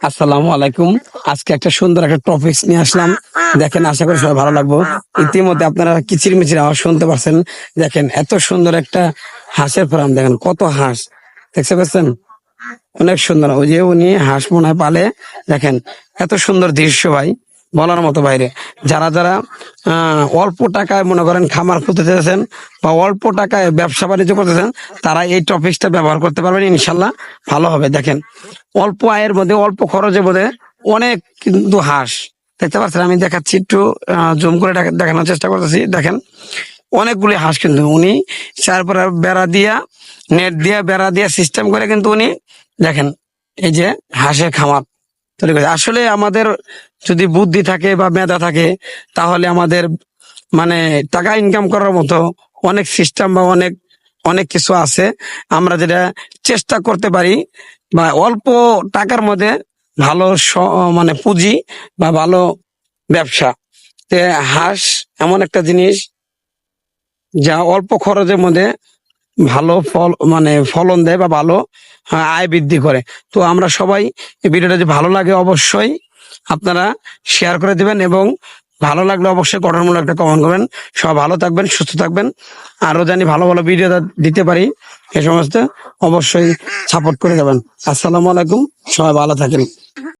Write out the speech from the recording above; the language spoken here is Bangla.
আসসালামু আলাইকুম। আজকে একটা সুন্দর একটা টপিকস নিয়ে আসলাম। দেখেন, আশা করি সবাই ভালো লাগবে। ইতিমধ্যে আপনারা কিচিরমিচির আওয়াজ শুনতে পারছেন। দেখেন, এত সুন্দর একটা হাঁসের ফার্ম। দেখেন কত হাঁস, দেখতে পাচ্ছেন? অনেক সুন্দর। ওই যে উনি হাঁস মনে হয় পালে। দেখেন এত সুন্দর দৃশ্য ভাই, বলার মতো বাইরে। যারা যারা অল্প টাকায় মনে করেন খামার খুলতে চাইছেন বা অল্প টাকায় ব্যবসা বাণিজ্য করতেছেন, তারা এই টপিকসটা ব্যবহার করতে পারবেন, ইনশাল্লাহ ভালো হবে। দেখেন, অল্প আয়ের মধ্যে অল্প খরচের মধ্যে অনেক কিন্তু হাঁস দেখতে পাচ্ছেন। আমি দেখাচ্ছি, একটু জুম করে দেখানোর চেষ্টা করতেছি। দেখেন অনেকগুলি হাঁস কিন্তু উনি চারপাশে বেড়া দিয়া, নেট দিয়া, বেড়া দিয়া সিস্টেম করে কিন্তু উনি, দেখেন, এই যে হাঁসের খামার তৈরি করে। আসলে আমাদের যদি বুদ্ধি থাকে বা মেধা থাকে, তাহলে আমাদের মানে টাকা ইনকাম করার মতো অনেক সিস্টেম বা অনেক অনেক কিছু আছে। আমরা যেটা চেষ্টা করতে পারি, বা অল্প টাকার মধ্যে ভালো মানে পুঁজি বা ভালো ব্যবসা। তে হাঁস এমন একটা জিনিস যা অল্প খরচের মধ্যে ভালো ফল মানে ফলন দেয় বা ভালো আয় বৃদ্ধি করে। তো আমরা সবাই এই ভিডিওটা যদি ভালো লাগে, অবশ্যই আপনারা শেয়ার করে দিবেন, এবং ভালো লাগলে অবশ্যই গঠনমূলক একটা কমেন্ট করবেন। সবাই ভালো থাকবেন, সুস্থ থাকবেন। আরো জানি ভালো ভালো ভিডিও দিতে পারি, এই সমস্ত অবশ্যই সাপোর্ট করে দেবেন। আসসালামু আলাইকুম, সবাই ভালো থাকেন।